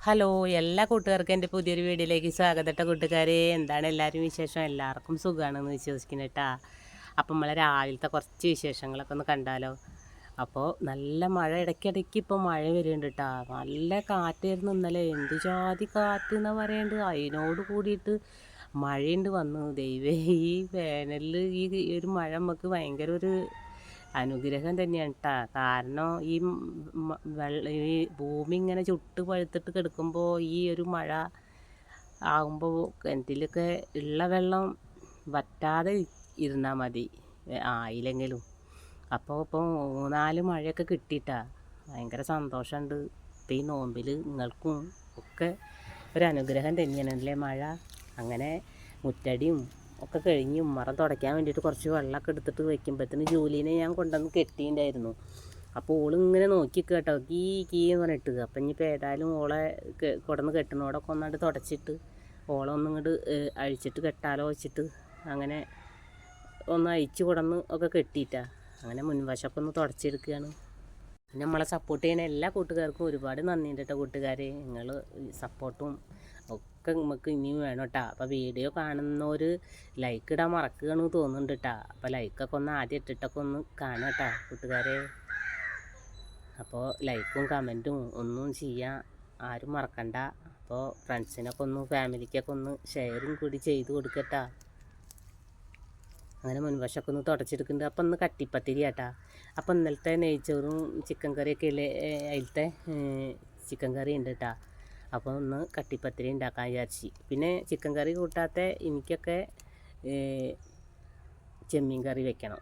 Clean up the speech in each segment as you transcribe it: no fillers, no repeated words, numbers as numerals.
Hello എല്ലാ കൂട്ടുകാർക്കും എൻ്റെ പുതിയൊരു വീഡിയോയിലേക്ക് സ്വാഗതം കൂട്ടുകാരെ. എന്താണ് എല്ലാവരും വിശേഷം? എല്ലാവർക്കും സുഖമാണെന്ന് വിശ്വസിക്കുന്നു കേട്ടാ. അപ്പം നമ്മളെ രാവിലത്തെ കുറച്ച് വിശേഷങ്ങളൊക്കെ ഒന്ന് കണ്ടാലോ. അപ്പോൾ നല്ല മഴ ഇടയ്ക്കിടയ്ക്ക് ഇപ്പോൾ മഴ വരുന്നുണ്ട് കേട്ടാ. നല്ല കാറ്റായിരുന്നു ഇന്നലെ. എന്ത് ജാതി കാറ്റ് എന്നാ പറയേണ്ടത്. അതിനോട് കൂടിയിട്ട് മഴയുണ്ട് വന്നു. ദൈവേ, ഈ വേനലിൽ ഈ ഒരു മഴ നമുക്ക് ഭയങ്കര ഒരു അനുഗ്രഹം തന്നെയാണ് കേട്ടോ. കാരണം ഈ ഭൂമി ഇങ്ങനെ ചുട്ട് പഴുത്തിട്ട് കിടക്കുമ്പോൾ ഈ ഒരു മഴ ആകുമ്പോൾ കിണറ്റിലൊക്കെ ഉള്ള വെള്ളം വറ്റാതെ ഇരുന്നാൽ മതി, ആയില്ലെങ്കിലും. അപ്പോൾ ഇപ്പോൾ 3-4 മഴയൊക്കെ കിട്ടിയിട്ടാ ഭയങ്കര സന്തോഷമുണ്ട്. ഇപ്പം ഈ നോമ്പിൽ നിങ്ങൾക്കും ഒക്കെ ഒരു അനുഗ്രഹം തന്നെയാണല്ലേ മഴ. അങ്ങനെ മുറ്റടിയും ഒക്കെ കഴിഞ്ഞ് ഉമ്മറം തുടയ്ക്കാൻ വേണ്ടിയിട്ട് കുറച്ച് വെള്ളമൊക്കെ എടുത്തിട്ട് വയ്ക്കുമ്പോഴത്തേന് ജോലീനെ ഞാൻ കൊണ്ടുവന്ന് കെട്ടിയിട്ടുണ്ടായിരുന്നു. അപ്പോൾ ഓളിങ്ങനെ നോക്കി കേട്ടോ, കീ എന്ന് പറഞ്ഞിട്ട്. അപ്പം ഇനിയിപ്പോൾ ഏതായാലും ഓളെ കൊടന്ന് കെട്ടണോടൊക്കെ ഒന്നാണ്ട് തുടച്ചിട്ട് ഓളെ ഒന്നിങ്ങോട്ട് അഴിച്ചിട്ട് കെട്ടാലോ വെച്ചിട്ട് അങ്ങനെ ഒന്ന് അഴിച്ച് കൊടന്ന് ഒക്കെ കെട്ടിയിട്ടാ. അങ്ങനെ മുൻവശമൊക്കെ ഒന്ന് തുടച്ചെടുക്കുകയാണ്. പിന്നെ നമ്മളെ സപ്പോർട്ട് ചെയ്യുന്ന എല്ലാ കൂട്ടുകാർക്കും ഒരുപാട് നന്ദിയുണ്ട് കേട്ടോ കൂട്ടുകാരെ. നിങ്ങൾ സപ്പോർട്ടും ഒക്കെ നമുക്ക് ഇനിയും വേണം കേട്ടോ. അപ്പോൾ വീഡിയോ കാണുന്നവർ ലൈക്ക് ഇടാൻ മറക്കുകയാണെന്ന് തോന്നുന്നുണ്ട് കേട്ടോ. അപ്പോൾ ലൈക്കൊക്കെ ഒന്ന് ആദ്യം ഇട്ടിട്ടൊക്കെ ഒന്ന് കാണാം കേട്ടോ കൂട്ടുകാരെ. അപ്പോൾ ലൈക്കും കമൻറ്റും ഒന്നും ചെയ്യാൻ ആരും മറക്കണ്ട. അപ്പോൾ ഫ്രണ്ട്സിനൊക്കെ ഒന്ന് ഫാമിലിക്കൊക്കെ ഒന്ന് ഷെയറും കൂടി ചെയ്ത് കൊടുക്കട്ടാ. അങ്ങനെ മുൻവശമൊക്കെ ഒന്ന് തുടച്ചെടുക്കുന്നുണ്ട്. അപ്പം ഒന്ന് കട്ടിപ്പത്തിരി കേട്ടാ. അപ്പം ഇന്നലത്തെ നെയ്ച്ചോറും ചിക്കൻ കറിയൊക്കെ ഇല്ലേ, അതിലത്തെ ചിക്കൻ കറി ഉണ്ട് കേട്ടോ. അപ്പോൾ ഒന്ന് കട്ടിപ്പത്തിരി ഉണ്ടാക്കാൻ വിചാരിച്ചു. പിന്നെ ചിക്കൻ കറി കൂട്ടാത്ത എനിക്കൊക്കെ ചെമ്മീൻ കറി വെക്കണം.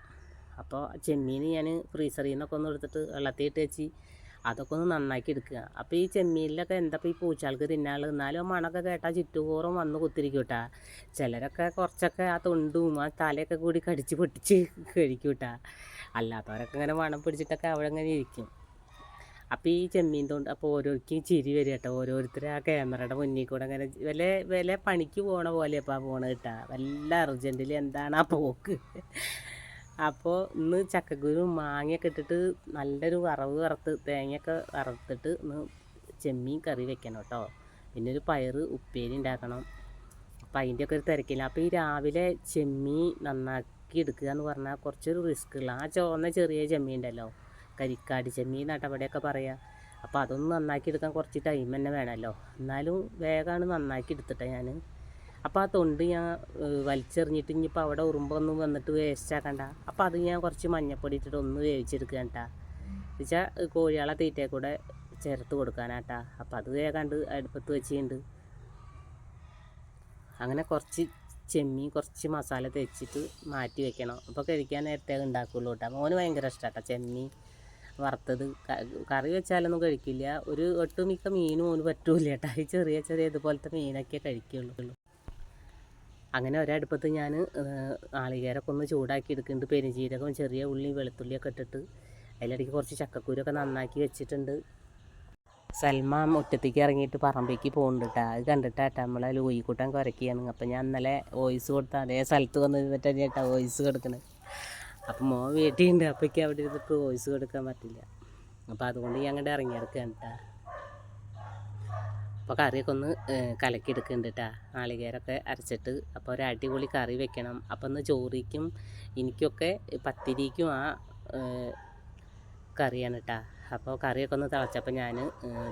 അപ്പോൾ ചെമ്മീൻ ഞാൻ ഫ്രീസറിൽ നിന്നൊക്കെ ഒന്ന് എടുത്തിട്ട് വെള്ളത്തിൽ ഇട്ട് വെച്ച് അതൊക്കെ ഒന്ന് നന്നാക്കി എടുക്കുക. അപ്പോൾ ഈ ചെമ്മീനിലൊക്കെ എന്താ ഇപ്പോൾ ഈ പൂച്ചാൾക്ക് തിന്നാളുള്ളത്. എന്നാലും ആ മണമൊക്കെ കേട്ടാൽ ചുറ്റുപൂർവ്വം വന്ന് കുത്തിരിക്കും കേട്ടാ. ചിലരൊക്കെ കുറച്ചൊക്കെ ആ തൊണ്ടും ആ തലയൊക്കെ കൂടി കടിച്ച് പൊട്ടിച്ച് കഴിക്കും കേട്ടാ. അല്ലാത്തവരൊക്കെ ഇങ്ങനെ മണം പിടിച്ചിട്ടൊക്കെ അവിടെ ഇങ്ങനെ ഇരിക്കും. അപ്പോൾ ഈ ചെമ്മീൻ തൊണ്ട് അപ്പോൾ ഓരോരുത്തരും ചിരി വരും കേട്ടോ. ഓരോരുത്തർ ആ ക്യാമറയുടെ മുന്നിൽ കൂടെ അങ്ങനെ വല്ല പണിക്ക് പോകണ പോലെയപ്പോൾ പോകണത് കേട്ടാ. വല്ല അർജൻറ്റിൽ എന്താണ് ആ പോക്ക്. അപ്പോൾ ഇന്ന് ചക്കക്കുരും മാങ്ങയൊക്കെ ഇട്ടിട്ട് നല്ലൊരു വറുത്ത് തേങ്ങയൊക്കെ വറുത്തിട്ട് ഒന്ന് ചെമ്മീൻ കറി വെക്കണം കേട്ടോ. പിന്നെ ഒരു പയറ് ഉപ്പേരി ഉണ്ടാക്കണം. അപ്പോൾ അതിൻ്റെയൊക്കെ ഒരു തിരക്കില്ല. അപ്പോൾ ഈ രാവിലെ ചെമ്മീൻ നന്നാക്കി എടുക്കുക എന്ന് പറഞ്ഞാൽ കുറച്ചൊരു റിസ്ക് ഉള്ള ആ ചുവന്ന ചെറിയ ചെമ്മീൻ ഉണ്ടല്ലോ, കരിക്കാടി ചെമ്മീൻ എന്നാട്ട് അവിടെയൊക്കെ പറയുക. അപ്പോൾ അതൊന്ന് നന്നാക്കി എടുക്കാൻ കുറച്ച് ടൈം തന്നെ വേണമല്ലോ. എന്നാലും വേഗമാണ് നന്നാക്കി എടുത്തിട്ടാണ് ഞാൻ. അപ്പോൾ ആ തൊണ്ട് ഞാൻ വലിച്ചെറിഞ്ഞിട്ട് ഇനിയിപ്പോൾ അവിടെ ഉറുമ്പൊന്നും വന്നിട്ട് വേസ്റ്റ് ആക്കണ്ട. അപ്പോൾ അത് ഞാൻ കുറച്ച് മഞ്ഞപ്പൊടി ഇട്ടിട്ട് ഒന്ന് വേവിച്ചെടുക്കുക കേട്ടാ. എന്നുവെച്ചാൽ കോഴികളെ തീറ്റയെ കൂടെ ചേർത്ത് കൊടുക്കാനാട്ടാ. അപ്പോൾ അത് വേഗാണ്ട് അടുപ്പത്ത് വെച്ചിട്ടുണ്ട്. അങ്ങനെ കുറച്ച് ചെമ്മീൻ കുറച്ച് മസാല തേച്ചിട്ട് മാറ്റി വെക്കണം. അപ്പോൾ കഴിക്കാൻ നേരത്തെ ഉണ്ടാക്കുള്ളൂ കേട്ടോ. മോന് ഭയങ്കര ഇഷ്ടമാട്ടോ ചെമ്മീൻ വറുത്തത്. കറി വെച്ചാലൊന്നും കഴിക്കില്ല. ഒരു ഒട്ടുമിക്ക മീനും ഓന് പറ്റൂല കേട്ടോ. ഈ ചെറിയ ചെറിയ ഇതുപോലത്തെ മീനൊക്കെ കഴിക്കുള്ളൂ. അങ്ങനെ ഒരടുപ്പത്ത് ഞാൻ നാളികേരമൊക്കെ ഒന്ന് ചൂടാക്കി എടുക്കുന്നുണ്ട്. പെരുംജീരകവും ചെറിയ ഉള്ളി വെളുത്തുള്ളിയൊക്കെ ഇട്ടിട്ട് അതിലിടയ്ക്ക് കുറച്ച് ചക്കക്കുരൊക്കെ നന്നാക്കി വെച്ചിട്ടുണ്ട്. സൽമ മുറ്റത്തേക്ക് ഇറങ്ങിയിട്ട് പറമ്പേക്ക് പോകുന്നുണ്ട് കേട്ടോ. അത് കണ്ടിട്ടാട്ടോ നമ്മളെ ലൂയിക്കൂട്ടൻ കുരയ്ക്കുകയാണ്. അപ്പം ഞാൻ ഇന്നലെ വോയിസ് കൊടുത്ത അതേ സ്ഥലത്ത് വന്ന് ഇരുന്നിട്ട് കേട്ടോ വോയിസ് കൊടുക്കണത്. അപ്പം മോൻ വീട്ടിലുണ്ട്. അപ്പോഴേക്കും അവിടെ ഇരുന്നിട്ട് വോയിസ് കൊടുക്കാൻ പറ്റില്ല. അപ്പോൾ അതുകൊണ്ട് ഞാൻ അങ്ങോട്ട് ഇറങ്ങിയെടുക്കുകയാണ് കേട്ടോ. അപ്പോൾ കറിയൊക്കെ ഒന്ന് കലക്കിയെടുക്കുന്നുണ്ട് കേട്ടോ. നാളികേരമൊക്കെ അരച്ചിട്ട് അപ്പോൾ ഒരു അടിപൊളി കറി വെക്കണം. അപ്പോൾ ഒന്ന് ചോറിക്കും എനിക്കൊക്കെ പത്തിരിക്കും ആ കറിയാണ് കേട്ടോ. അപ്പോൾ കറിയൊക്കെ ഒന്ന് തിളച്ചപ്പോൾ ഞാൻ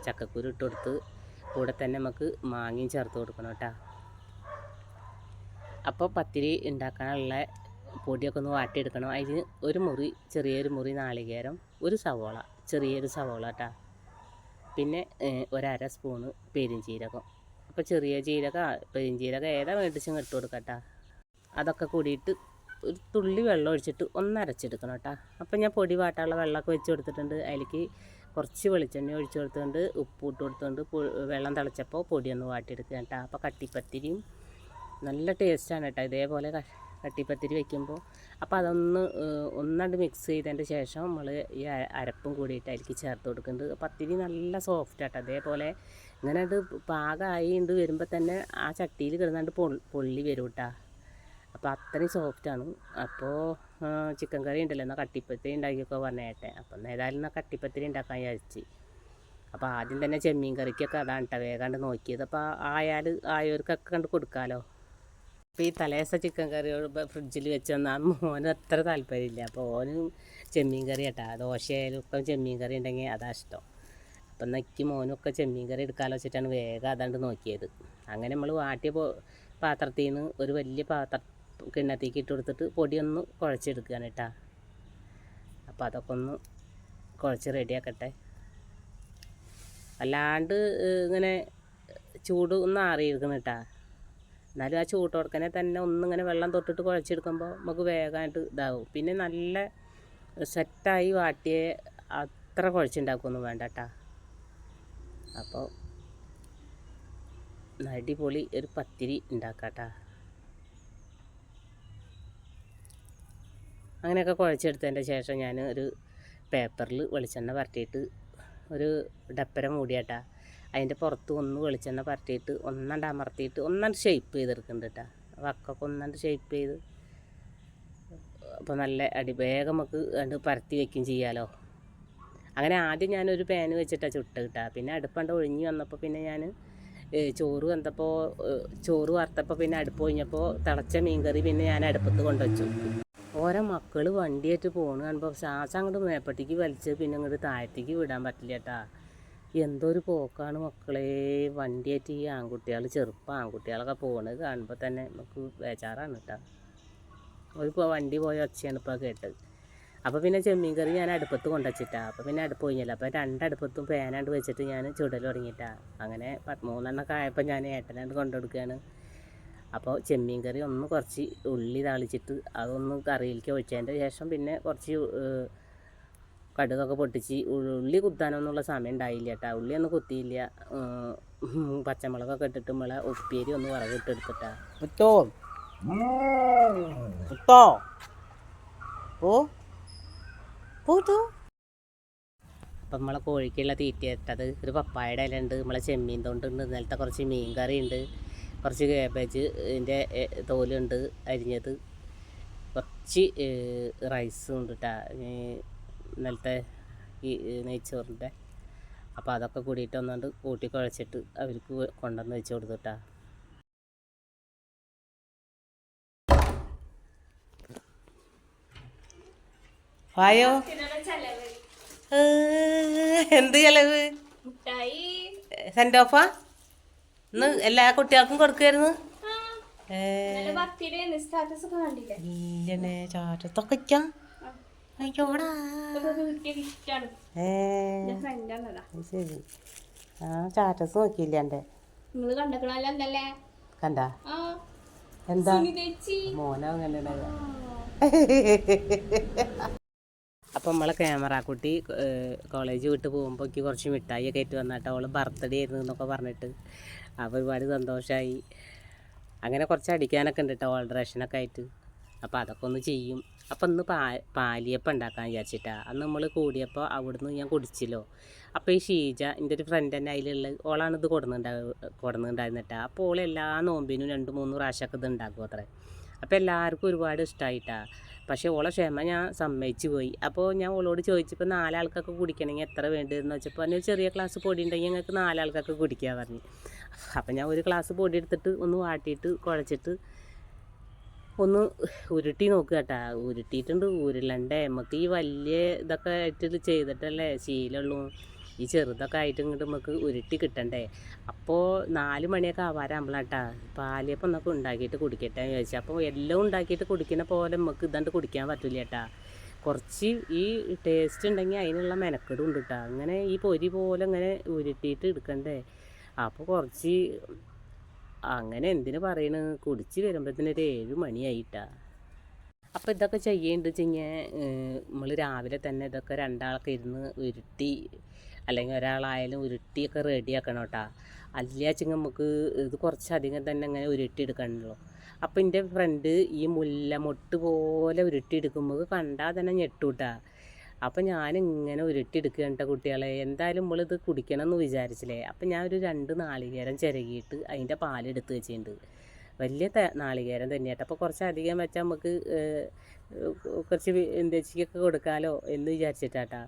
ചക്കക്കുരു ഇട്ട് കൊടുത്ത് കൂടെ തന്നെ നമുക്ക് മാങ്ങയും ചേർത്ത് കൊടുക്കണം കേട്ടോ. അപ്പോൾ പത്തിരി ഉണ്ടാക്കാനുള്ള പൊടിയൊക്കെ ഒന്ന് വാട്ടിയെടുക്കണം. അതിന് ചെറിയൊരു മുറി നാളികേരം, ഒരു സവോള, ചെറിയൊരു സവോള കേട്ടോ. പിന്നെ 1/2 സ്പൂണ് പെരുംജീരകം. അപ്പോൾ ചെറിയ പെരുംജീരകം ഏതാ മേടിച്ചും ഇട്ട് കൊടുക്കട്ടോ. അതൊക്കെ കൂടിയിട്ട് ഒരു തുള്ളി വെള്ളം ഒഴിച്ചിട്ട് ഒന്ന് അരച്ചെടുക്കണം കേട്ടോ. അപ്പോൾ ഞാൻ പൊടി വാട്ടാനുള്ള വെള്ളമൊക്കെ വെച്ച് കൊടുത്തിട്ടുണ്ട്. അതിലേക്ക് കുറച്ച് വെളിച്ചെണ്ണ ഒഴിച്ച് കൊടുത്തുകൊണ്ട് ഉപ്പ് ഇട്ട് കൊടുത്തുകൊണ്ട് വെള്ളം തിളച്ചപ്പോൾ പൊടിയൊന്ന് വാട്ടിയെടുക്കുക കേട്ടോ. അപ്പോൾ കട്ടിപ്പത്തിരിയും നല്ല ടേസ്റ്റാണ് കേട്ടോ ഇതേപോലെ കട്ടിപ്പത്തിരി വയ്ക്കുമ്പോൾ. അപ്പോൾ ഒന്നാണ്ട് മിക്സ് ചെയ്തതിൻ്റെ ശേഷം നമ്മൾ ഈ അരപ്പും കൂടിയിട്ട് അതിലേക്ക് ചേർത്ത് കൊടുക്കുന്നുണ്ട്. പത്തിരി നല്ല സോഫ്റ്റ് ആട്ടോ. അതേപോലെ ഇങ്ങനെ പാകമായിണ്ട് വരുമ്പോൾ തന്നെ ആ ചട്ടിയിൽ കിടന്നാണ്ട് പൊള്ളി വരും കേട്ടോ. അപ്പോൾ അത്രയും സോഫ്റ്റാണ്. അപ്പോൾ ചിക്കൻ കറി ഉണ്ടല്ലോ, എന്നാൽ കട്ടിപ്പത്തിരി ഉണ്ടാക്കിയൊക്കെ പറഞ്ഞേട്ടെ. അപ്പം ഏതായാലും എന്നാൽ കട്ടിപ്പത്തിരി ഉണ്ടാക്കാൻ വിചാരിച്ച്. അപ്പോൾ ആദ്യം തന്നെ ചെമ്മീൻ കറിക്കൊക്കെ അതാണ് കേട്ടോ വേഗാണ്ട് നോക്കിയത്. അപ്പോൾ ആയവർക്കൊക്കെ കണ്ട് കൊടുക്കാമല്ലോ. അപ്പോൾ ഈ തലേദിവസം ചിക്കൻ കറി ഫ്രിഡ്ജിൽ വെച്ച് തന്നാൽ മോനും അത്ര താല്പര്യമില്ല. അപ്പോൾ ഓനും ചെമ്മീൻ കറി കേട്ടോ, ദോശയായാലും ഒക്കെ ചെമ്മീൻ കറി ഉണ്ടെങ്കിൽ അതാ ഇഷ്ടം. അപ്പം നക്കി മോനൊക്കെ ചെമ്മീൻ കറി എടുക്കാമല്ലോ വെച്ചിട്ടാണ് വേഗം അതാണ്ട് നോക്കിയത്. അങ്ങനെ നമ്മൾ വാട്ടിയ പാത്രത്തിൽ നിന്ന് ഒരു വലിയ കിണ്ണത്തേക്ക് ഇട്ട് കൊടുത്തിട്ട് പൊടിയൊന്ന് കുഴച്ചെടുക്കുകയാണ് കേട്ടോ. അപ്പോൾ അതൊക്കെ ഒന്ന് കുഴച്ച് റെഡിയാക്കട്ടെ. അല്ലാണ്ട് ഇങ്ങനെ ചൂട് ഒന്ന് ആറിയിരിക്കണം കേട്ടോ. എന്നാലും ആ ചൂട്ടോടക്കനെ തന്നെ ഒന്നിങ്ങനെ വെള്ളം തൊട്ടിട്ട് കുഴച്ചെടുക്കുമ്പോൾ നമുക്ക് വേഗമായിട്ട് ഇതാവും. പിന്നെ നല്ല സെറ്റായി വാട്ടിയ അത്ര കുഴച്ചുണ്ടാക്കുകയൊന്നും വേണ്ട കേട്ടോ. അപ്പോൾ അടിപൊളി ഒരു പത്തിരി ഉണ്ടാക്കാം കേട്ടോ. അങ്ങനെയൊക്കെ കുഴച്ചെടുത്തതിൻ്റെ ശേഷം ഞാൻ ഒരു പേപ്പറിൽ വെളിച്ചെണ്ണ പരട്ടിയിട്ട് ഒരു ഡപ്പര മൂടിയാട്ടാ അതിൻ്റെ പുറത്ത് ഒന്ന് വെളിച്ചെണ്ണ പരട്ടിയിട്ട് ഒന്നണ്ട് അമർത്തിയിട്ട് ഒന്നണ്ട് ഷേപ്പ് ചെയ്തെടുക്കുന്നുണ്ട് കേട്ടോ. വക്കൊക്കെ ഒന്നണ്ട് ഷേപ്പ് ചെയ്ത് അപ്പോൾ നല്ല വേഗം നമുക്ക് കണ്ട് പരത്തി വയ്ക്കും ചെയ്യാമല്ലോ. അങ്ങനെ ആദ്യം ഞാനൊരു പാന് വെച്ചിട്ടാണ് ചുട്ട് കിട്ടുക. പിന്നെ അടുപ്പണ്ട് ഒഴിഞ്ഞ് വന്നപ്പോൾ പിന്നെ ഞാൻ ചോറ് വറുത്തപ്പോൾ പിന്നെ അടുപ്പ് ഒഴിഞ്ഞപ്പോൾ തിളച്ച മീൻകറി പിന്നെ ഞാൻ അടുപ്പത്ത് കൊണ്ടുവച്ചു. ഓരോ മക്കൾ വണ്ടിയായിട്ട് പോകണ കാണുമ്പോൾ ശ്വാസം അങ്ങോട്ട് മേപ്പട്ടേക്ക് വലിച്ച് പിന്നെ അങ്ങോട്ട് താഴത്തേക്ക് വിടാൻ പറ്റില്ല കേട്ടാ. എന്തോ ഒരു പോക്കാണ് മക്കളെ വണ്ടിയായിട്ട് ഈ ചെറുപ്പം ആൺകുട്ടികളൊക്കെ പോകുന്നത് കാണുമ്പോൾ തന്നെ നമുക്ക് ബേജാറാണ് കേട്ടോ. ഒരു വണ്ടി പോയ ഒച്ചയാണ് ഇപ്പോൾ കേട്ടത്. അപ്പോൾ പിന്നെ ചെമ്മീൻ കറി ഞാൻ അടുപ്പത്ത് കൊണ്ടുവച്ചിട്ടാണ്. അപ്പോൾ പിന്നെ അടുപ്പ് കഴിഞ്ഞില്ല. അപ്പോൾ രണ്ടടുപ്പത്തും പേനാണ്ട് വെച്ചിട്ട് ഞാൻ ചുടൽ തുടങ്ങിയിട്ടാണ്. അങ്ങനെ 13 ആയപ്പോൾ ഞാൻ ഏട്ടനാണ്ട് കൊണ്ടുകൊടുക്കുകയാണ്. അപ്പോൾ ചെമ്മീൻ കറി ഒന്ന് കുറച്ച് ഉള്ളി താളിച്ചിട്ട് അതൊന്ന് കറിയിലേക്ക് ഒഴിച്ചതിൻ്റെ ശേഷം പിന്നെ കുറച്ച് കടുകൊക്കെ പൊട്ടിച്ച് ഉള്ളി കുത്താനൊന്നുള്ള സമയം ഉണ്ടായില്ല കേട്ടോ. ഉള്ളി ഒന്നും കുത്തിയില്ല. പച്ചമുളകൊക്കെ ഇട്ടിട്ട് നമ്മളെ ഉപ്പേരി ഒന്ന് വറവിട്ടെടുത്തിട്ടാ. അപ്പം നമ്മളെ കോഴിക്കുള്ള തീറ്റ ഇട്ടത് ഒരു പപ്പായയുടെ ഇല ഉണ്ട്, നമ്മളെ ചെമ്മീൻ തൊണ്ടുണ്ട്, ഇന്നലത്തെ കുറച്ച് മീൻ കറി ഉണ്ട്, കുറച്ച് കേബേജ് ഇതിൻ്റെ തോലുണ്ട് അരിഞ്ഞത്, കുറച്ച് റൈസും ഉണ്ട് കേട്ടോ, ഇന്നലത്തെ ഈ നെയ്ച്ചോറിൻ്റെ. അപ്പോൾ അതൊക്കെ കൂടിയിട്ട് ഒന്നുകൊണ്ട് കൂട്ടി കുഴച്ചിട്ട് അവർക്ക് കൊണ്ടുവന്ന് വെച്ച് കൊടുത്തുട്ടാ. വായോ എന്ത് ചെലവ്? സെൻഡ് ഓഫാ ഇന്ന് എല്ലാ കുട്ടികൾക്കും കൊടുക്കുമായിരുന്നു. ഇല്ലനെ ചാറ്റത്തൊക്കെ അയ്യോടാ ശരി. ആ ചാറ്റസ് നോക്കിയില്ല എൻ്റെ കണ്ടാ എന്താ മോന അങ്ങനെ. അപ്പം നമ്മളെ ക്യാമറ കുട്ടി കോളേജ് വിട്ട് പോകുമ്പോൾ എനിക്ക് കുറച്ച് മിഠായി ഒക്കെ ആയിട്ട് വന്നിട്ട് അവൾ ബർത്ത്ഡേ ആയിരുന്നു എന്നൊക്കെ പറഞ്ഞിട്ട് അപ്പോൾ ഒരുപാട് സന്തോഷമായി. അങ്ങനെ കുറച്ച് അടിക്കാനൊക്കെ ഉണ്ട് കേട്ടോ ഓൾട്രേഷനൊക്കെ ആയിട്ട്. അപ്പോൾ അതൊക്കെ ഒന്ന് ചെയ്യും. അപ്പം ഇന്ന് പാലിയപ്പം ഉണ്ടാക്കാൻ വിചാരിച്ചിട്ടാണ്. അന്ന് നമ്മൾ കൂടിയപ്പോൾ അവിടുന്ന് ഞാൻ കുടിച്ചല്ലോ. അപ്പോൾ ഈ ഷീജ എൻ്റെ ഒരു ഫ്രണ്ട് തന്നെ അതിലുള്ള ഓളാണ് ഇത് കൊടുന്നുണ്ടായിരുന്നിട്ടാ. അപ്പോൾ ഓൾ എല്ലാ നോമ്പിനും 2-3 പ്രാവശ്യമൊക്കെ ഇത് ഉണ്ടാക്കും അത്രേ. അപ്പോൾ എല്ലാവർക്കും ഒരുപാട് ഇഷ്ടമായിട്ടാണ്. പക്ഷേ ഓളെ ക്ഷമ ഞാൻ സമ്മതിച്ചു പോയി. അപ്പോൾ ഞാൻ ഓളോട് ചോദിച്ചപ്പോൾ 4 ആൾക്കൊക്കെ കുടിക്കണമെങ്കിൽ എത്ര വേണ്ടതെന്ന് വെച്ചപ്പോൾ അതിന് ചെറിയ ഗ്ലാസ് പൊടി ഉണ്ടെങ്കിൽ ഞങ്ങൾക്ക് 4 ആൾക്കൊക്കെ കുടിക്കാൻ പറഞ്ഞു. അപ്പം ഞാൻ ഒരു ഗ്ലാസ് പൊടി എടുത്തിട്ട് ഒന്ന് വാട്ടിയിട്ട് കുഴച്ചിട്ട് ഒന്ന് ഉരുട്ടി നോക്കുക കേട്ടോ. ഉരുട്ടിയിട്ടുണ്ട്, ഉരുളണ്ടേ നമുക്ക് ഈ വലിയ ഇതൊക്കെ ആയിട്ട് ചെയ്തിട്ടല്ലേ ശീലമുള്ളൂ. ഈ ചെറുതൊക്കെ ആയിട്ട് ഇങ്ങോട്ട് നമുക്ക് ഉരുട്ടി കിട്ടണ്ടേ. അപ്പോൾ 4 മണിയൊക്കെ ആവാറാകുമ്പോഴാട്ടാ പാലിയപ്പം എന്നൊക്കെ ഉണ്ടാക്കിയിട്ട് കുടിക്കട്ടെ എന്ന് ചോദിച്ചാൽ. അപ്പോൾ എല്ലാം ഉണ്ടാക്കിയിട്ട് കുടിക്കുന്ന പോലെ നമുക്ക് ഇതാണ്ട് കുടിക്കാൻ പറ്റില്ല കേട്ടാ. കുറച്ച് ഈ ടേസ്റ്റ് ഉണ്ടെങ്കിൽ അതിനുള്ള മെനക്കെടും ഉണ്ട് കേട്ടോ. അങ്ങനെ ഈ പൊരി പോലെ ഇങ്ങനെ ഉരുട്ടിയിട്ട് എടുക്കണ്ടേ. അപ്പോൾ കുറച്ച് അങ്ങനെ എന്തിനു പറയണ് കുടിച്ച് വരുമ്പോഴത്തേനൊരു 7 മണിയായിട്ടാ. അപ്പോൾ ഇതൊക്കെ ചെയ്യേണ്ടത് വെച്ചാൽ നമ്മൾ രാവിലെ തന്നെ ഇതൊക്കെ 2 ആളൊക്കെ ഇരുന്ന് ഉരുട്ടി അല്ലെങ്കിൽ ഒരാളായാലും ഉരുട്ടിയൊക്കെ റെഡിയാക്കണം കേട്ടോ. അല്ലാച്ചെങ്കിൽ നമുക്ക് ഇത് കുറച്ചധികം തന്നെ ഇങ്ങനെ ഉരുട്ടിയെടുക്കണമല്ലോ. അപ്പോൾ എൻ്റെ ഫ്രണ്ട് ഈ മുല്ലമൊട്ട് പോലെ ഉരുട്ടിയെടുക്കുമ്പോൾ കണ്ടാൽ തന്നെ ഞെട്ടൂട്ടാ. അപ്പം ഞാനിങ്ങനെ ഉരുട്ടിയെടുക്കുകയാണ് കേട്ടോ കുട്ടികളെ. എന്തായാലും നമ്മളിത് കുടിക്കണം എന്ന് വിചാരിച്ചില്ലേ. അപ്പം ഞാൻ ഒരു 2 നാളികേരം ചിരകിയിട്ട് അതിൻ്റെ പാലെടുത്ത് വെച്ചിട്ടുണ്ട്. വലിയ നാളികേരം തന്നെയാട്ടോ. അപ്പോൾ കുറച്ചധികം വെച്ചാൽ നമുക്ക് കുറച്ച് എന്തേച്ചിക്കൊക്കെ കൊടുക്കാമല്ലോ എന്ന് വിചാരിച്ചിട്ടാട്ടാ.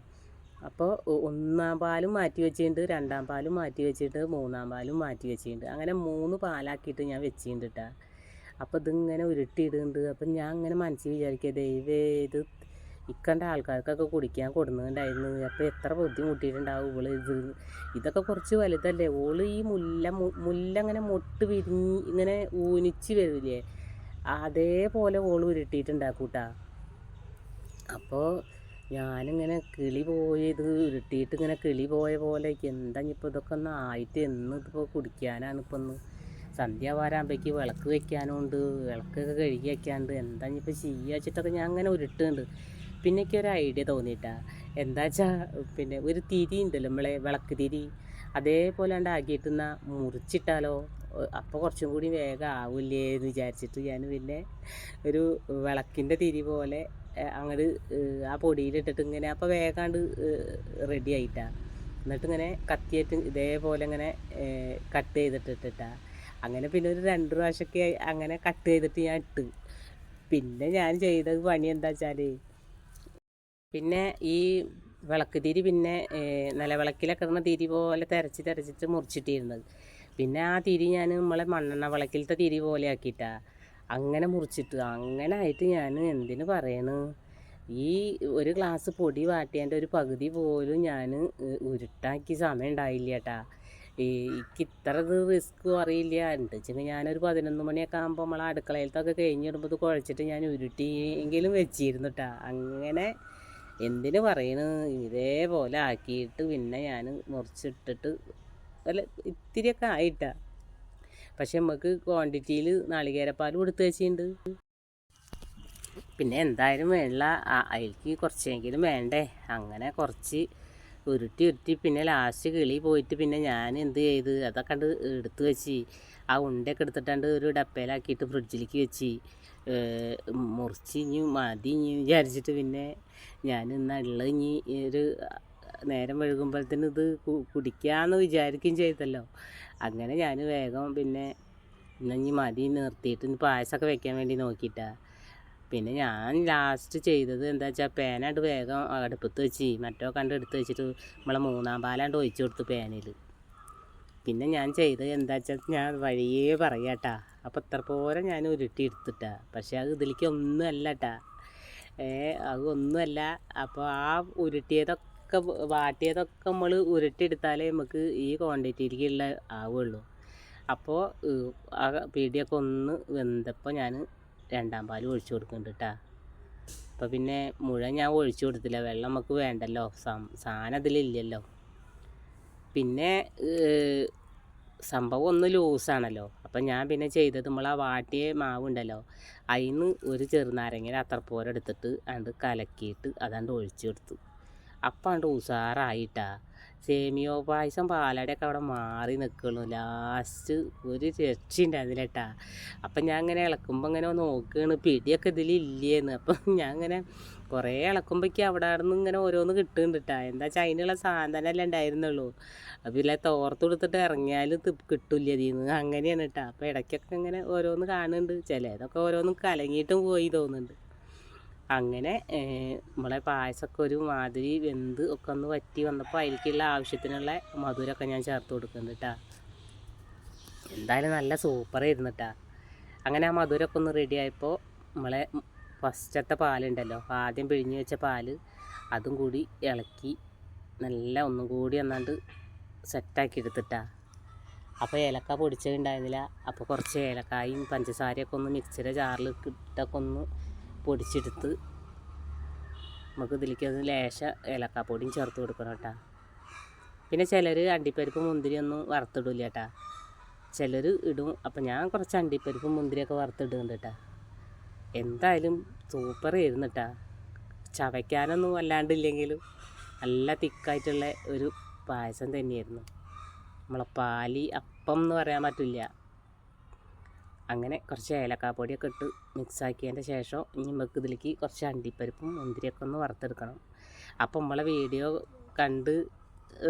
അപ്പോൾ ഒന്നാം പാലും മാറ്റി വെച്ചിട്ടുണ്ട്, രണ്ടാം പാലും മാറ്റി വെച്ചിട്ട്, മൂന്നാം പാലും മാറ്റി വെച്ചിട്ടുണ്ട്. അങ്ങനെ 3 പാലാക്കിയിട്ട് ഞാൻ വെച്ചിട്ടുണ്ട് കേട്ടോ. അപ്പോൾ ഇതിങ്ങനെ ഉരുട്ടിയിടുന്നുണ്ട്. അപ്പം ഞാൻ ഇങ്ങനെ മനസ്സിൽ വിചാരിക്കുക, ദൈവേ ഇത് ഇക്കണ്ട ആൾക്കാർക്കൊക്കെ കുടിക്കാൻ കൊടുക്കുന്നുണ്ടായിരുന്നു. അപ്പോൾ എത്ര ബുദ്ധിമുട്ടിയിട്ടുണ്ടാവും ഇവള് ഇതൊക്കെ കുറച്ച് വലുതല്ലേ. ഓള് ഈ മുല്ല അങ്ങനെ മൊട്ട് വിരിഞ്ഞ് ഇങ്ങനെ ഊനിച്ച് വരില്ലേ, അതേപോലെ ഓള് ഉരുട്ടിയിട്ടുണ്ടാക്കൂട്ടാ. അപ്പോൾ ഞാനിങ്ങനെ കിളി പോയത് ഉരുട്ടിയിട്ട് ഇങ്ങനെ കിളി പോയ പോലെ എന്താ ഇപ്പോൾ ഇതൊക്കെ ഒന്ന് ആയിട്ട് ഇതിപ്പോൾ കുടിക്കാനാണ് ഇപ്പം ഒന്ന് സന്ധ്യ വാരാകുമ്പോഴേക്ക് വിളക്ക് വെക്കാനുണ്ട്, വിളക്കൊക്കെ കഴുകി വയ്ക്കാനുണ്ട്. എന്താ ഇപ്പോൾ ചെയ്യുക വെച്ചിട്ടൊക്കെ ഞാൻ അങ്ങനെ ഉരുട്ടുന്നുണ്ട്. പിന്നെ എനിക്കൊരു ഐഡിയ തോന്നിയിട്ടാ. എന്താ വെച്ചാൽ പിന്നെ ഒരു തിരി ഉണ്ടല്ലോ നമ്മളെ വിളക്ക് തിരി, അതേപോലെ ആക്കിയിട്ടെന്നാൽ മുറിച്ചിട്ടാലോ, അപ്പോൾ കുറച്ചും കൂടി വേഗം ആവില്ലേ എന്ന് വിചാരിച്ചിട്ട് ഞാൻ പിന്നെ ഒരു വിളക്കിൻ്റെ തിരി പോലെ അങ്ങോട്ട് ആ പൊടിയിലിട്ടിട്ട് ഇങ്ങനെ, അപ്പോൾ വേഗാണ്ട് റെഡി ആയിട്ടാ. എന്നിട്ട് ഇങ്ങനെ കത്തിയിട്ട് ഇതേപോലെ ഇങ്ങനെ കട്ട് ചെയ്തിട്ടിട്ടാ. അങ്ങനെ പിന്നെ ഒരു 2 പ്രാവശ്യമൊക്കെ അങ്ങനെ കട്ട് ചെയ്തിട്ട് ഞാൻ ഇട്ട്. പിന്നെ ഞാൻ ചെയ്ത പണി എന്താ വെച്ചാൽ, പിന്നെ ഈ വിളക്ക് തിരി പിന്നെ നിലവിളക്കിലൊക്കെ ഇടുന്ന തിരി പോലെ തിരച്ചിട്ട് മുറിച്ചിട്ടിരുന്നത്. പിന്നെ ആ തിരി ഞാൻ നമ്മളെ മണ്ണെണ്ണ വിളക്കിലത്തെ തിരി പോലെ ആക്കിയിട്ടാ അങ്ങനെ മുറിച്ചിട്ട്. അങ്ങനെ ആയിട്ട് ഞാൻ എന്തിനു പറയണു, ഈ ഒരു ഗ്ലാസ് പൊടി വാട്ടിയതിൻ്റെ ഒരു പകുതി പോലും ഞാൻ ഉരുട്ടാക്കി സമയം ഉണ്ടായില്ല കേട്ടാ. എനിക്ക് ഇത്ര ഇത് റിസ്ക്കും അറിയില്ല. എന്താ വെച്ചെങ്കിൽ ഞാനൊരു 11 മണിയൊക്കെ ആകുമ്പോൾ നമ്മളെ അടുക്കളയിലത്തൊക്കെ കഴിഞ്ഞിടുമ്പോൾ ഇത് കുഴച്ചിട്ട് ഞാൻ ഉരുട്ടിയെങ്കിലും വെച്ചിരുന്നു കേട്ടാ. അങ്ങനെ എന്തിനു പറയണു, ഇതേപോലെ ആക്കിയിട്ട് പിന്നെ ഞാൻ മുറിച്ചിട്ടിട്ട് അല്ല ഇത്തിരിയൊക്കെ ആയിട്ടാ. പക്ഷെ നമുക്ക് ക്വാണ്ടിറ്റിയിൽ നാളികേരപ്പാൽ കൊടുത്ത് വെച്ചിട്ടുണ്ട്. പിന്നെ എന്തായാലും വേണ്ട, അതിലേക്ക് കുറച്ചെങ്കിലും വേണ്ടേ. അങ്ങനെ കുറച്ച് ഉരുട്ടി പിന്നെ ലാസ്റ്റ് കിളി പോയിട്ട് പിന്നെ ഞാൻ എന്ത് ചെയ്ത് അതൊക്കെ എടുത്ത് വെച്ച് ആ ഉണ്ടയൊക്കെ എടുത്തിട്ടാണ്ട് ഒരു ഡപ്പയിലാക്കിയിട്ട് ഫ്രിഡ്ജിലേക്ക് വെച്ച് മുറിച്ച് ഇനി മതി ഇനി വിചാരിച്ചിട്ട് പിന്നെ ഞാൻ ഇന്നുള്ളത് ഇനി ഒരു നേരം വഴുകുമ്പോഴത്തേന് ഇത് കുടിക്കാമെന്ന് വിചാരിക്കുകയും ചെയ്തല്ലോ. അങ്ങനെ ഞാൻ വേഗം പിന്നെ ഇനി മതി നിർത്തിയിട്ട് പായസമൊക്കെ വെക്കാൻ വേണ്ടി നോക്കിയിട്ടാണ്. പിന്നെ ഞാൻ ലാസ്റ്റ് ചെയ്തത് എന്താ വെച്ചാൽ പേനാണ്ട് വേഗം അടുപ്പത്ത് വെച്ച് മറ്റോ എടുത്ത് വെച്ചിട്ട് നമ്മളെ 3-ാം പാലാണ്ട് ഒഴിച്ചു കൊടുത്തു പേനിൽ. പിന്നെ ഞാൻ ചെയ്തത് എന്താ വെച്ചാൽ ഞാൻ വഴിയേ പറയാട്ടാ. അപ്പോൾ ഇത്ര പോലെ ഞാൻ ഉരുട്ടി എടുത്തിട്ടാ. പക്ഷേ അത് ഇതിലേക്ക് ഒന്നുമല്ല കേട്ടാ, അതൊന്നുമല്ല. അപ്പോൾ ആ ഉരുട്ടിയതൊക്കെ വാട്ടിയതൊക്കെ നമ്മൾ ഉരുട്ടിയെടുത്താലേ നമുക്ക് ഈ ക്വാണ്ടിറ്റിയിലേക്കുള്ള ആവുള്ളൂ. അപ്പോൾ ആ പിടിയൊക്കെ ഒന്ന് വെന്തപ്പോൾ ഞാൻ 2-ാം പാൽ ഒഴിച്ചു കൊടുക്കുന്നുണ്ട് കേട്ടോ. അപ്പോൾ പിന്നെ മുഴുവൻ ഞാൻ ഒഴിച്ചു കൊടുത്തില്ല, വെള്ളം നമുക്ക് വേണ്ടല്ലോ, സാധനം അതിലില്ലല്ലോ. പിന്നെ സംഭവം ഒന്ന് ലൂസാണല്ലോ. അപ്പം ഞാൻ പിന്നെ ചെയ്തത് നമ്മൾ ആ വാട്ടിയ മാവുണ്ടല്ലോ, അതിന് ഒരു ചെറുനാരങ്ങ അത്ര പോലെ എടുത്തിട്ട് അത് കലക്കിയിട്ട് അതാണ്ട് ഒഴിച്ചു കൊടുത്തു. അപ്പം ഉസാറായിട്ടാ. സേമിയോ പായസം പാലടയൊക്കെ അവിടെ മാറി നിൽക്കണു. ലാസ്റ്റ് ഒരു രക്ഷയുണ്ടായിരുന്നില്ല കേട്ടാ. അപ്പം ഞാൻ ഇങ്ങനെ ഇളക്കുമ്പോൾ ഇങ്ങനെ നോക്കുകയാണ് പിടിയൊക്കെ ഇതിലില്ലേന്ന്. അപ്പം ഞാൻ ഇങ്ങനെ കുറേ ഇളക്കുമ്പോഴേക്ക് അവിടെ നിന്ന് ഇങ്ങനെ ഓരോന്ന് കിട്ടുന്നുണ്ട് കേട്ടാ. എന്താ വെച്ചാൽ അതിനുള്ള സാധനമല്ലേ ഉണ്ടായിരുന്നുള്ളൂ. അപ്പം ഇല്ല തോർത്ത് കൊടുത്തിട്ട് ഇറങ്ങിയാലും കിട്ടില്ല ഇതിന്ന്. അങ്ങനെയാണ് കേട്ടാ. അപ്പം ഇടയ്ക്കൊക്കെ ഇങ്ങനെ ഓരോന്ന് കാണുന്നുണ്ട്. ചിലതൊക്കെ ഓരോന്ന് കലങ്ങിയിട്ടും പോയി തോന്നുന്നുണ്ട്. അങ്ങനെ നമ്മളെ പായസമൊക്കെ ഒരു മാതിരി വെന്ത് ഒക്കെ ഒന്ന് വറ്റി വന്നപ്പോൾ അതിലേക്കുള്ള ആവശ്യത്തിനുള്ള മധുരമൊക്കെ ഞാൻ ചേർത്ത് കൊടുക്കുന്നുണ്ട് കേട്ടോ. എന്തായാലും നല്ല സൂപ്പറായിരുന്നു കേട്ടോ. അങ്ങനെ ആ മധുരമൊക്കെ ഒന്ന് റെഡി ആയപ്പോൾ നമ്മളെ ഫസ്റ്റത്തെ പാലുണ്ടല്ലോ, ആദ്യം പിഴിഞ്ഞ് വെച്ച പാല്, അതും കൂടി ഇളക്കി നല്ല ഒന്നും കൂടി ഒന്നാണ്ട് സെറ്റാക്കി എടുത്തിട്ടാ. അപ്പോൾ ഏലക്ക പൊടിച്ചതുണ്ടായിരുന്നില്ല. അപ്പോൾ കുറച്ച് ഏലക്കായും പഞ്ചസാരയൊക്കെ ഒന്ന് മിക്സിയുടെ ജാറിൽ ഇട്ടൊക്കെ ഒന്ന് പൊടിച്ചെടുത്ത് നമുക്ക് ഇതിലേക്ക് അത് ലേശ ഏലക്കാപ്പൊടിയും ചേർത്ത് കൊടുക്കണം കേട്ടോ. പിന്നെ ചിലർ അണ്ടിപ്പരിപ്പ് മുന്തിരിയൊന്നും വറുത്തിടില്ല കേട്ടോ, ചിലർ ഇടും. അപ്പം ഞാൻ കുറച്ച് അണ്ടിപ്പരിപ്പ് മുന്തിരിയൊക്കെ വറുത്തിടുന്നുണ്ട് കേട്ടോ. എന്തായാലും സൂപ്പറായിരുന്നു കേട്ടോ. ചവയ്ക്കാനൊന്നും വല്ലാണ്ടില്ലെങ്കിലും നല്ല തിക്കായിട്ടുള്ള ഒരു പായസം തന്നെയായിരുന്നു. നമ്മളെ പാലി അപ്പം എന്ന് പറയാൻ പറ്റില്ല. അങ്ങനെ കുറച്ച് ഏലക്കാപ്പൊടിയൊക്കെ ഇട്ട് മിക്സാക്കിയതിൻ്റെ ശേഷം ഇനി നമുക്ക് ഇതിലേക്ക് കുറച്ച് അണ്ടിപ്പരിപ്പും മുന്തിരിയൊക്കെ ഒന്ന് വറുത്തെടുക്കണം. അപ്പം നമ്മളെ വീഡിയോ കണ്ട്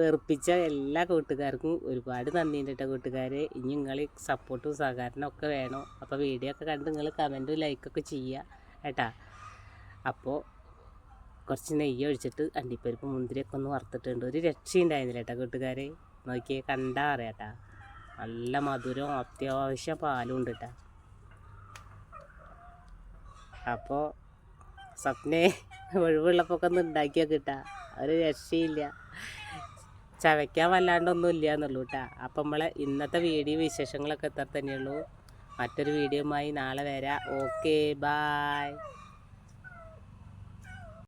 വെറുപ്പിച്ച എല്ലാ കൂട്ടുകാർക്കും ഒരുപാട് നന്ദിയുണ്ട് കേട്ടോ കൂട്ടുകാരെ. ഇനി നിങ്ങൾ സപ്പോർട്ടും സഹകരണവും ഒക്കെ വേണം. അപ്പോൾ വീഡിയോ ഒക്കെ കണ്ട് നിങ്ങൾ കമൻറ്റും ലൈക്കൊക്കെ ചെയ്യുക കേട്ടോ. അപ്പോൾ കുറച്ച് നെയ്യ് ഒഴിച്ചിട്ട് അണ്ടിപ്പരിപ്പ് മുന്തിരിയൊക്കെ ഒന്ന് വറുത്തിട്ടുണ്ട്. ഒരു രക്ഷയുണ്ടായിരുന്നില്ല കേട്ടോ കൂട്ടുകാരെ. നോക്കിയേ, കണ്ടാ അറിയാട്ടാ. നല്ല മധുരവും അത്യാവശ്യം പാലും ഉണ്ട് കേട്ടോ. അപ്പോൾ സ്വപ്നെ ഒഴിവുള്ളപ്പോൾ ഒന്ന് ഉണ്ടാക്കിയൊക്കെ കിട്ടാ. ഒരു രക്ഷയില്ല, ചവയ്ക്കാൻ വല്ലാണ്ടൊന്നും ഇല്ല എന്നുള്ളൂ കേട്ടോ. അപ്പം നമ്മളെ ഇന്നത്തെ വീഡിയോ വിശേഷങ്ങളൊക്കെ എത്ര തന്നെയുള്ളൂ. മറ്റൊരു വീഡിയോയുമായി നാളെ വരാം. Okay, bye.